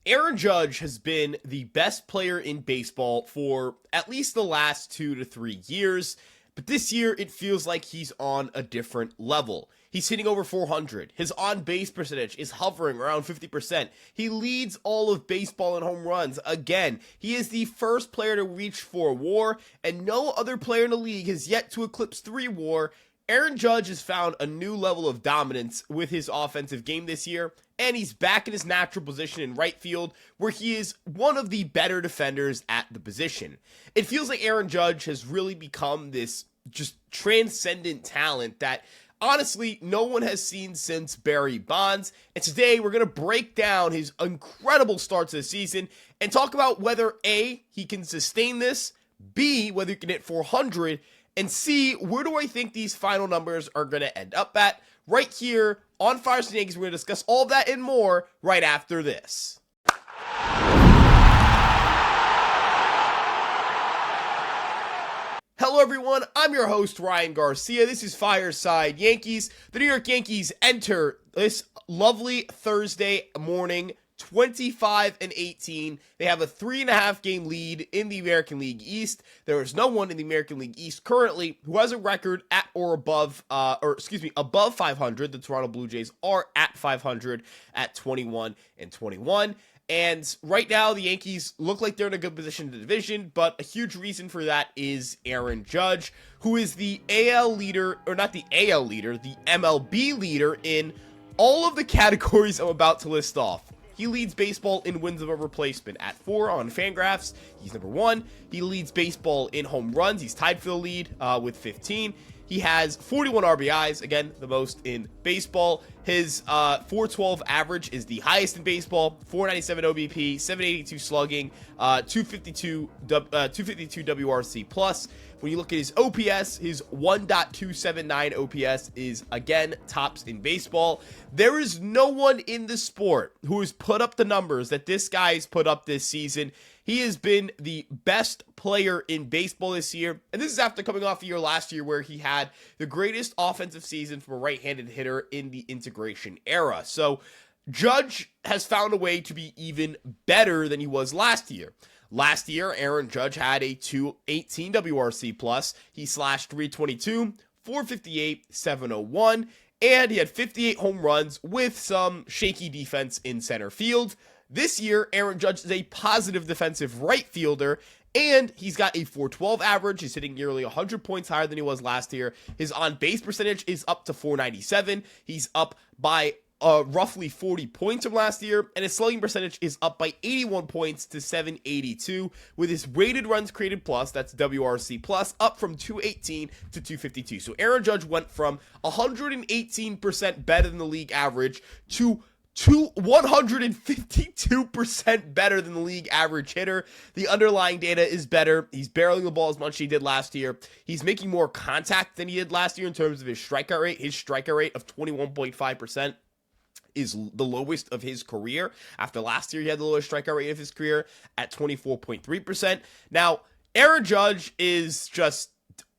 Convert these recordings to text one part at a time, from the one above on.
Aaron Judge has been the best player in baseball for at least the last 2 to 3 years, but this year it feels like he's on a different level. He's hitting over 400. His on-base percentage is hovering around 50%. He leads all of baseball in home runs. Again, he is the first player to reach 4 WAR, and no other player in the league has yet to eclipse 3 WAR. Aaron Judge has found a new level of dominance with his offensive game this year, and he's back in his natural position in right field, where he is one of the better defenders at the position. It feels like Aaron Judge has really become this just transcendent talent that honestly no one has seen since Barry Bonds, and today we're going to break down his incredible start to the season and talk about whether A, he can sustain this, B, whether he can hit 400, and see, where do I think these final numbers are going to end up at? Right here on Fireside Yankees, we're going to discuss all that and more right after this. Hello everyone, I'm your host Ryan Garcia. This is Fireside Yankees. The New York Yankees enter this lovely Thursday morning 25-18. They have a 3.5 game lead in the American League East. There is no one in the American League East currently who has a record at or above, above 500. The Toronto Blue Jays are at 500 at 21-21. And right now, the Yankees look like they're in a good position in the division, but a huge reason for that is Aaron Judge, who is the AL leader, or not the AL leader, the MLB leader in all of the categories I'm about to list off. He leads baseball in wins above replacement at 4 on Fangraphs. He's number 1. He leads baseball in home runs. He's tied for the lead with 15. He has 41 RBIs, again, the most in baseball. His 412 average is the highest in baseball, 497 OBP, 782 slugging, 252 WRC plus. When you look at his OPS, his 1.279 OPS is, again, tops in baseball. There is no one in the sport who has put up the numbers that this guy has put up this season. He has been the best player in baseball this year, and this is after coming off a year last year where he had the greatest offensive season from a right-handed hitter in the integration era. So Judge has found a way to be even better than he was last year. Last year, Aaron Judge had a 218 WRC plus. He slashed 322, 458, 701, and he had 58 home runs with some shaky defense in center field. This year, Aaron Judge is a positive defensive right fielder, and he's got a 412 average. He's hitting nearly 100 points higher than he was last year. His on-base percentage is up to 497. He's up by roughly 40 points from last year, and his slugging percentage is up by 81 points to 782, with his rated runs created plus, that's WRC plus, up from 218 to 252. So Aaron Judge went from 118% better than the league average to 152% better than the league average hitter. The underlying data is better. He's barreling the ball as much as he did last year. He's making more contact than he did last year in terms of his strikeout rate. His strikeout rate of 21.5% is the lowest of his career. After last year, he had the lowest strikeout rate of his career at 24.3%. Now, Aaron Judge is just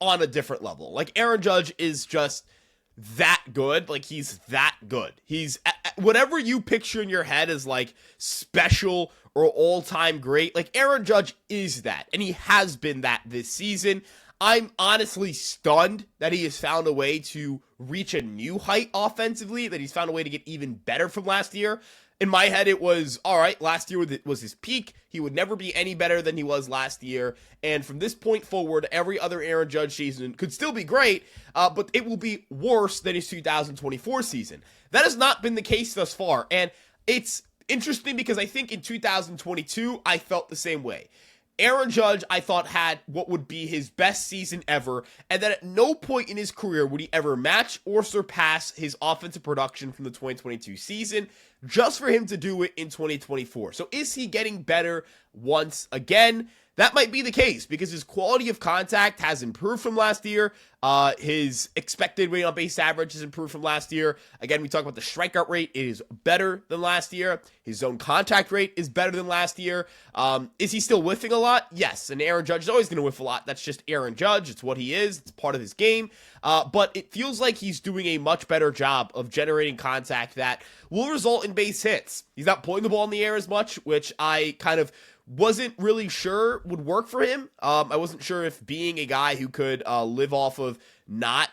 on a different level. Like, Aaron Judge is just that good. Like, he's that good. He's whatever you picture in your head as like special or all-time great. Like, Aaron Judge is that, and he has been that this season. I'm honestly stunned that he has found a way to reach a new height offensively, that he's found a way to get even better from last year. In my head, it was, all right, last year was his peak. He would never be any better than he was last year. And from this point forward, every other Aaron Judge season could still be great, but it will be worse than his 2024 season. That has not been the case thus far. And it's interesting because I think in 2022, I felt the same way. Aaron Judge, I thought, had what would be his best season ever, and that at no point in his career would he ever match or surpass his offensive production from the 2022 season, just for him to do it in 2024. So is he getting better once again? That might be the case because his quality of contact has improved from last year. His expected weight on base average has improved from last year. Again, we talk about the strikeout rate. It is better than last year. His zone contact rate is better than last year. Is he still whiffing a lot? Yes, and Aaron Judge is always going to whiff a lot. That's just Aaron Judge. It's what he is. It's part of his game. But it feels like he's doing a much better job of generating contact that will result in base hits. He's not pulling the ball in the air as much, which I kind of wasn't really sure would work for him. I wasn't sure if being a guy who could live off of not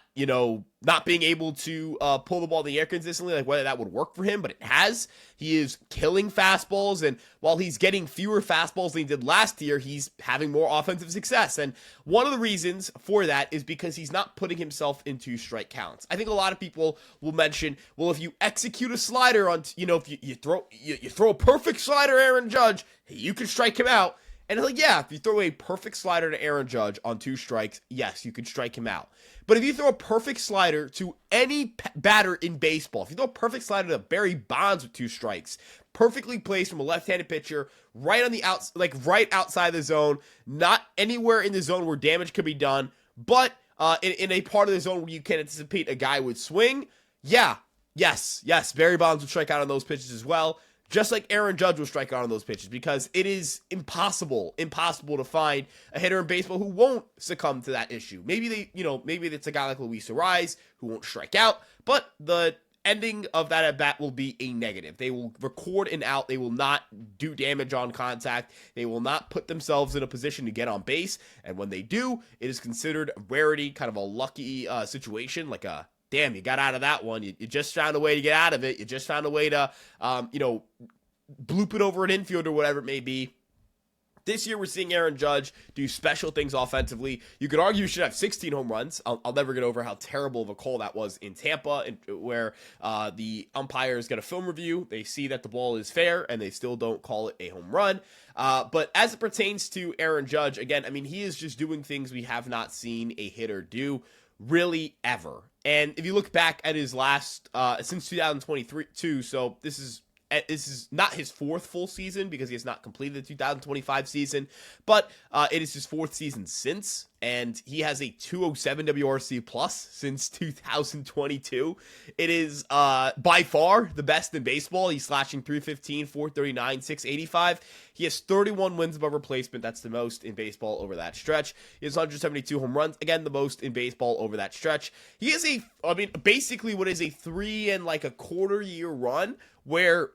being able to pull the ball in the air consistently, like whether that would work for him, but it has. He is killing fastballs, and while he's getting fewer fastballs than he did last year, he's having more offensive success. And one of the reasons for that is because he's not putting himself into strike counts. I think a lot of people will mention, well, if you execute a slider on, if you throw a perfect slider, Aaron Judge, you can strike him out. And like, yeah, if you throw a perfect slider to Aaron Judge on 2 strikes, yes, you could strike him out. But if you throw a perfect slider to any batter in baseball, if you throw a perfect slider to Barry Bonds with 2 strikes, perfectly placed from a left-handed pitcher, right on the right outside the zone, not anywhere in the zone where damage could be done, but in a part of the zone where you can anticipate a guy would swing, yes, Barry Bonds would strike out on those pitches as well. Just like Aaron Judge will strike out on those pitches, because it is impossible to find a hitter in baseball who won't succumb to that issue. Maybe it's a guy like Luis Ariz who won't strike out, but the ending of that at bat will be a negative. They will record an out. They will not do damage on contact. They will not put themselves in a position to get on base. And when they do, it is considered a rarity, kind of a lucky situation, like a damn, you got out of that one. You just found a way to get out of it. You just found a way to, bloop it over an infield or whatever it may be. This year, we're seeing Aaron Judge do special things offensively. You could argue he should have 16 home runs. I'll never get over how terrible of a call that was in Tampa, where the umpires get a film review. They see that the ball is fair, and they still don't call it a home run. But as it pertains to Aaron Judge, again, I mean, he is just doing things we have not seen a hitter do really ever. And if you look back at his last, since 2023, so this is not his 4th full season because he has not completed the 2025 season, but it is his 4th season since, and he has a 207 WRC plus since 2022. It is by far the best in baseball. He's slashing 315, 439, 685. He has 31 wins above replacement. That's the most in baseball over that stretch. He has 172 home runs. Again, the most in baseball over that stretch. He is basically what is a 3 1/4 year run where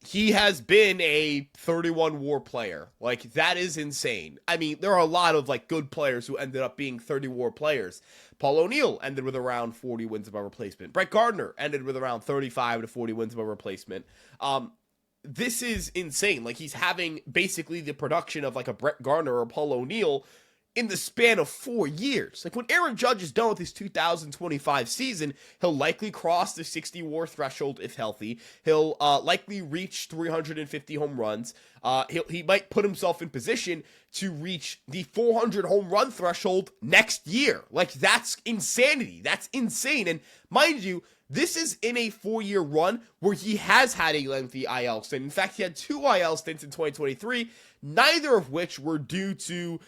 he has been a 31 WAR player. Like, that is insane. I mean, there are a lot of good players who ended up being 30 WAR players. Paul O'Neill ended with around 40 wins above replacement. Brett Gardner ended with around 35 to 40 wins above replacement. This is insane. Like, he's having basically the production of a Brett Gardner or Paul O'Neill in the span of 4 years. Like, when Aaron Judge is done with his 2025 season, he'll likely cross the 60 WAR threshold if healthy. He'll likely reach 350 home runs. He might put himself in position to reach the 400 home run threshold next year. Like, that's insanity. That's insane. And mind you, this is in a 4-year run where he has had a lengthy IL stint. In fact, he had 2 IL stints in 2023, neither of which were due to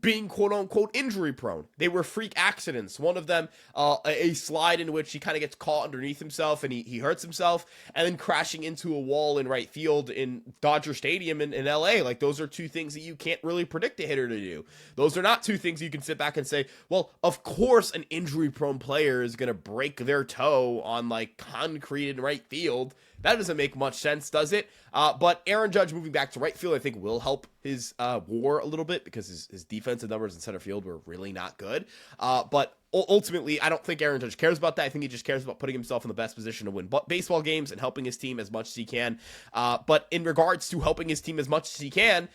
being quote-unquote injury prone. They were freak accidents. One of them, a slide in which he kind of gets caught underneath himself and he hurts himself, and then crashing into a wall in right field in Dodger Stadium in LA. Like, those are 2 things that you can't really predict a hitter to do. Those are not 2 things you can sit back and say, well, of course an injury prone player is going to break their toe on concrete in right field. That doesn't make much sense, does it? But Aaron Judge moving back to right field, I think, will help his WAR a little bit because his defensive numbers in center field were really not good. But ultimately, I don't think Aaron Judge cares about that. I think he just cares about putting himself in the best position to win baseball games and helping his team as much as he can. But in regards to helping his team as much as he can,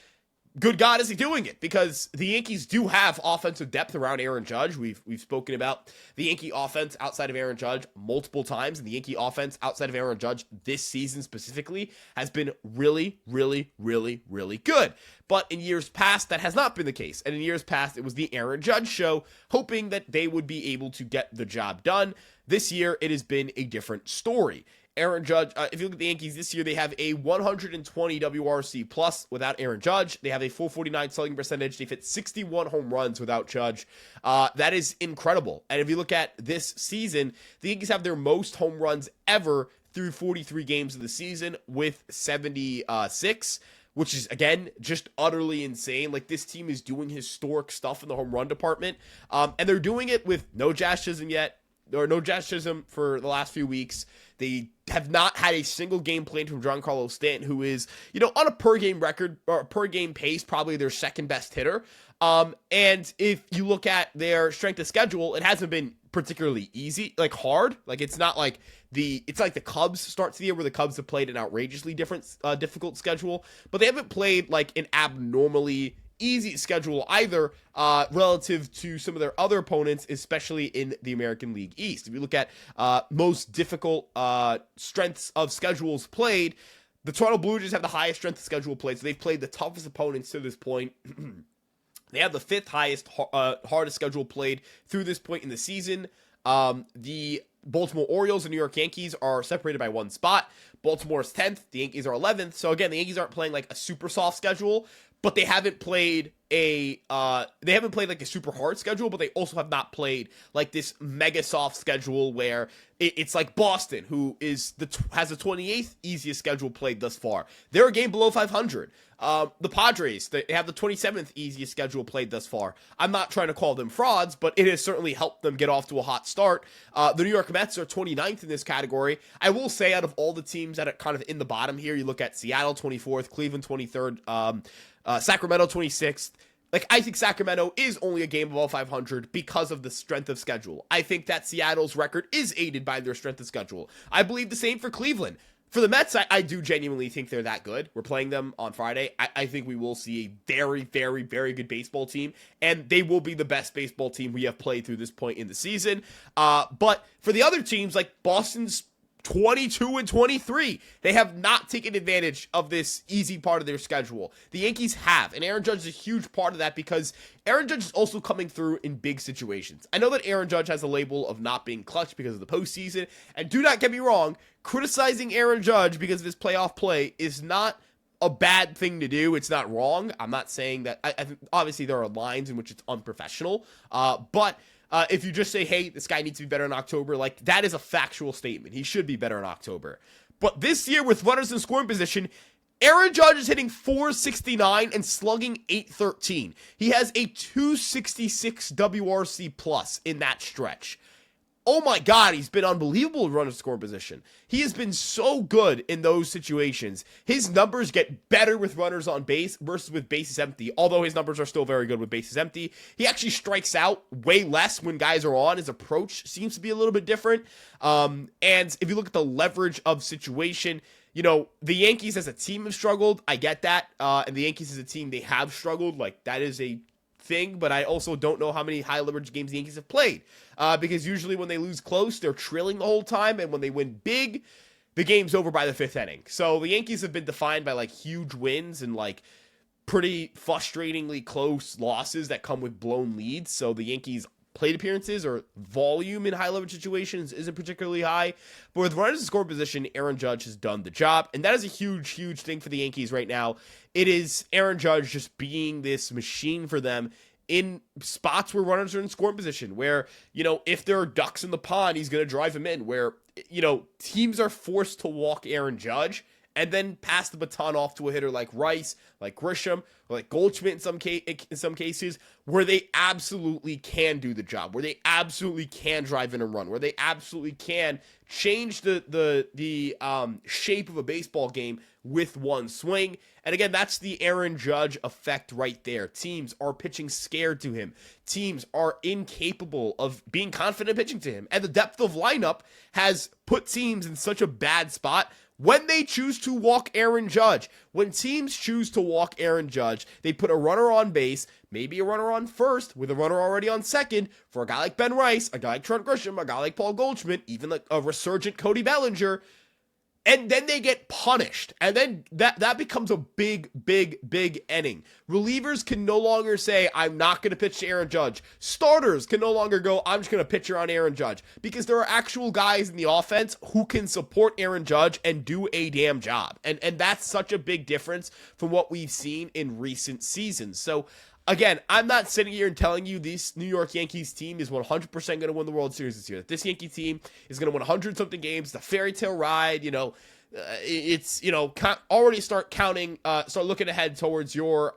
good God, is he doing it? Because the Yankees do have offensive depth around Aaron Judge. We've spoken about the Yankee offense outside of Aaron Judge multiple times, and the Yankee offense outside of Aaron Judge this season specifically has been really, really, really, really good. But in years past, that has not been the case. And in years past, it was the Aaron Judge show, hoping that they would be able to get the job done. This year, it has been a different story. Aaron Judge, if you look at the Yankees this year, they have a 120 WRC plus without Aaron Judge. They have a 449 slugging percentage. They've hit 61 home runs without Judge. That is incredible. And if you look at this season, the Yankees have their most home runs ever through 43 games of the season with 76. which is, again, just utterly insane. Like, this team is doing historic stuff in the home run department, and they're doing it with no Jazz Chisholm yet, or no Jazz Chisholm for the last few weeks. They have not had a single game played from Giancarlo Stanton, who is, on a per-game record, or per-game pace, probably their second-best hitter. And if you look at their strength of schedule, it hasn't been particularly easy, like hard. Like, it's not like it's like the Cubs start to the year, where the Cubs have played an outrageously difficult schedule, but they haven't played like an abnormally easy schedule either, relative to some of their other opponents, especially in the American League East. If you look at most difficult strengths of schedules played, the Toronto Blue Jays have the highest strength of schedule played, so they've played the toughest opponents to this point. They have the fifth highest hardest schedule played through this point in the season. The Baltimore Orioles and New York Yankees are separated by one spot. Baltimore's 10th, the Yankees are 11th. So again, the Yankees aren't playing like a super soft schedule, but they haven't played like a super hard schedule, but they also have not played like this mega soft schedule where it's like Boston, who has the 28th easiest schedule played thus far. They're a game below 500. The Padres, they have the 27th easiest schedule played thus far. I'm not trying to call them frauds, but it has certainly helped them get off to a hot start. The New York Mets are 29th in this category. I will say, out of all the teams that are kind of in the bottom here, you look at Seattle 24th, Cleveland 23rd, Sacramento 26th. Like, I think Sacramento is only a game above 500 because of the strength of schedule. I think that Seattle's record is aided by their strength of schedule. I believe the same for Cleveland. For the Mets, I do genuinely think they're that good. We're playing them on Friday. I think we will see a very, very, very good baseball team, and they will be the best baseball team we have played through this point in the season. But for the other teams, like Boston's 22 and 23. They have not taken advantage of this easy part of their schedule. The Yankees have, and Aaron Judge is a huge part of that because Aaron Judge is also coming through in big situations. I know that Aaron Judge has a label of not being clutch because of the postseason, and do not get me wrong, criticizing Aaron Judge because of his playoff play is not a bad thing to do. It's not wrong. I'm not saying that. I think obviously there are lines in which it's unprofessional, but if you just say, hey, this guy needs to be better in October, like, that is a factual statement. He should be better in October. But this year, with runners in scoring position, Aaron Judge is hitting .469 and slugging .813. He has a .266 WRC plus in that stretch. Oh my God, he's been unbelievable in runner scoring position. He has been so good in those situations. His numbers get better with runners on base versus with bases empty, although his numbers are still very good with bases empty. He actually strikes out way less when guys are on. His approach seems to be a little bit different. And if you look at the leverage of situation, the Yankees as a team have struggled. I get that. And the Yankees as a team, they have struggled. Like, that is a thing, but I also don't know how many high leverage games the Yankees have played, because usually when they lose close, they're trailing the whole time, and when they win big, the game's over by the fifth inning. So the Yankees have been defined by like huge wins and like pretty frustratingly close losses that come with blown leads. So the Yankees' plate appearances or volume in high leverage situations isn't particularly high, but with runners in scoring position, Aaron Judge has done the job, and that is a huge thing for the Yankees right now. It is Aaron Judge just being this machine for them in spots where runners are in scoring position, where, if there are ducks in the pond, he's going to drive them in, where, teams are forced to walk Aaron Judge and then pass the baton off to a hitter like Rice, like Grisham, or like Goldschmidt in some cases, where they absolutely can do the job, where they absolutely can drive in a run, where they absolutely can change the shape of a baseball game with one swing. And again, that's the Aaron Judge effect right there. Teams are pitching scared to him. Teams are incapable of being confident pitching to him. And the depth of lineup has put teams in such a bad spot when they choose to walk Aaron Judge. When teams choose to walk Aaron Judge, they put a runner on base, maybe a runner on first, with a runner already on second, for a guy like Ben Rice, a guy like Trent Grisham, a guy like Paul Goldschmidt, even like a resurgent Cody Bellinger, and then they get punished. And then that becomes a big inning. Relievers can no longer say, I'm not going to pitch to Aaron Judge. Starters can no longer go, I'm just going to pitch on Aaron Judge. Because there are actual guys in the offense who can support Aaron Judge and do a damn job. And that's such a big difference from what we've seen in recent seasons. So, again, I'm not sitting here and telling you this New York Yankees team is 100% going to win the World Series this year. That this Yankee team is going to win 100-something games, the fairy tale ride, it's, already start counting, start looking ahead towards your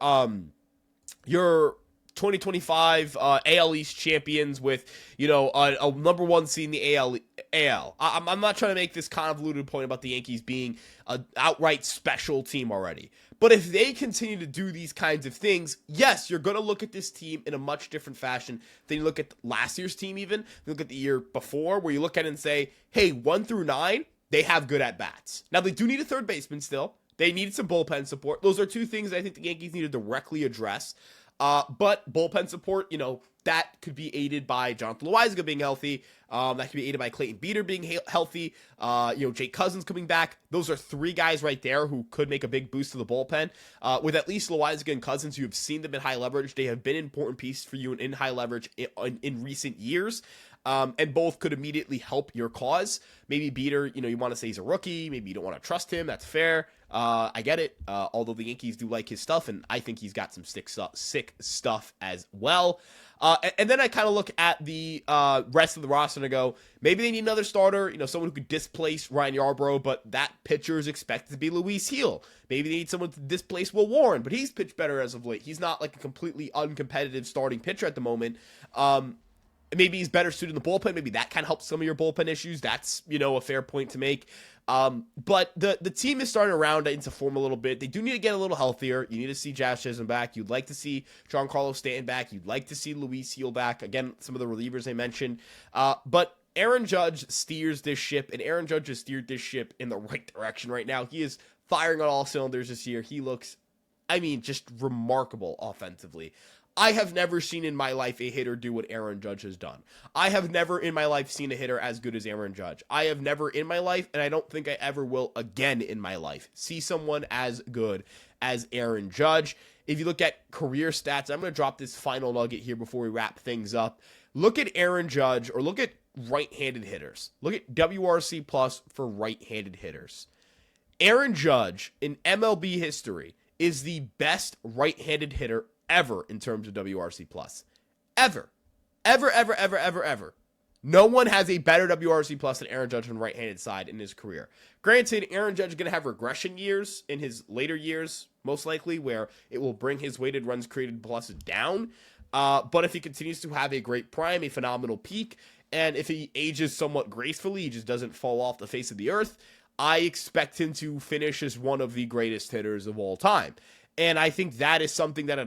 2025 AL East champions with, a number one seed in the AL. I'm not trying to make this convoluted point about the Yankees being an outright special team already. But if they continue to do these kinds of things, yes, you're going to look at this team in a much different fashion than you look at last year's team even. You look at the year before, where you look at it and say, hey, 1 through 9, they have good at-bats. Now, they do need a third baseman still. They need some bullpen support. Those are two things I think the Yankees need to directly address. But bullpen support, that could be aided by Jonathan Loaizaga being healthy. That could be aided by Clayton Beeter being healthy. Jake Cousins coming back. Those are 3 guys right there who could make a big boost to the bullpen. With at least Loaizaga and Cousins, you have seen them in high leverage. They have been important pieces for you in high leverage in recent years. And both could immediately help your cause. Maybe Beeter, you want to say he's a rookie. Maybe you don't want to trust him. That's fair. I get it. Although the Yankees do like his stuff, and I think he's got some sick stuff as well. And then I kind of look at the rest of the roster and I go, maybe they need another starter, someone who could displace Ryan Yarbrough, but that pitcher is expected to be Luis Gil. Maybe they need someone to displace Will Warren, but he's pitched better as of late. He's not like a completely uncompetitive starting pitcher at the moment. Maybe he's better suited in the bullpen. Maybe that kind of helps some of your bullpen issues. That's, a fair point to make. But the team is starting to round into form a little bit. They do need to get a little healthier. You need to see Jazz Chisholm back. You'd like to see Giancarlo Stanton back. You'd like to see Luis Gil back. Again, some of the relievers I mentioned. But Aaron Judge steers this ship, and Aaron Judge has steered this ship in the right direction right now. He is firing on all cylinders this year. He looks, just remarkable offensively. I have never seen in my life a hitter do what Aaron Judge has done. I have never in my life seen a hitter as good as Aaron Judge. I have never in my life, and I don't think I ever will again in my life, see someone as good as Aaron Judge. If you look at career stats, I'm going to drop this final nugget here before we wrap things up. Look at Aaron Judge, or look at right-handed hitters. Look at WRC plus for right-handed hitters. Aaron Judge in MLB history is the best right-handed hitter ever in terms of WRC plus. Ever. No one has a better WRC plus than Aaron Judge on the right-handed side in his career. Granted, Aaron Judge is going to have regression years in his later years, most likely, where it will bring his weighted runs created plus down. But if he continues to have a great prime, a phenomenal peak, and if he ages somewhat gracefully, he just doesn't fall off the face of the earth, I expect him to finish as one of the greatest hitters of all time. And I think that is something that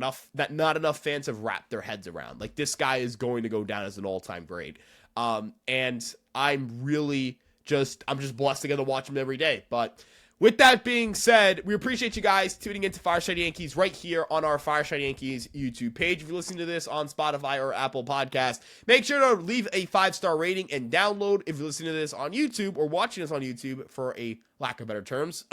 not enough fans have wrapped their heads around. Like, this guy is going to go down as an all-time great. And I'm just blessed to get to watch him every day. But with that being said, we appreciate you guys tuning into Fireside Yankees right here on our Fireside Yankees YouTube page. If you're listening to this on Spotify or Apple Podcast, make sure to leave a 5-star rating and download if you're listening to this on YouTube or watching us on YouTube, for a lack of better terms.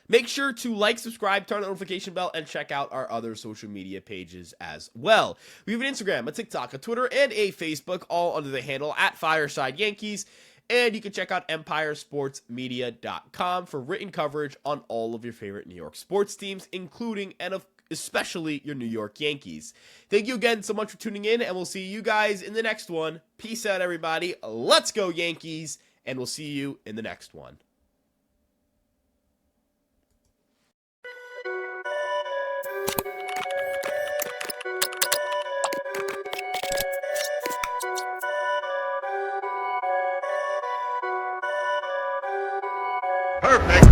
Make sure to like, subscribe, turn on the notification bell, and check out our other social media pages as well. We have an Instagram, a TikTok, a Twitter, and a Facebook, all under the handle at Fireside Yankees. And you can check out EmpireSportsMedia.com for written coverage on all of your favorite New York sports teams, including and especially your New York Yankees. Thank you again so much for tuning in, and we'll see you guys in the next one. Peace out, everybody. Let's go, Yankees, and we'll see you in the next one. Perfect.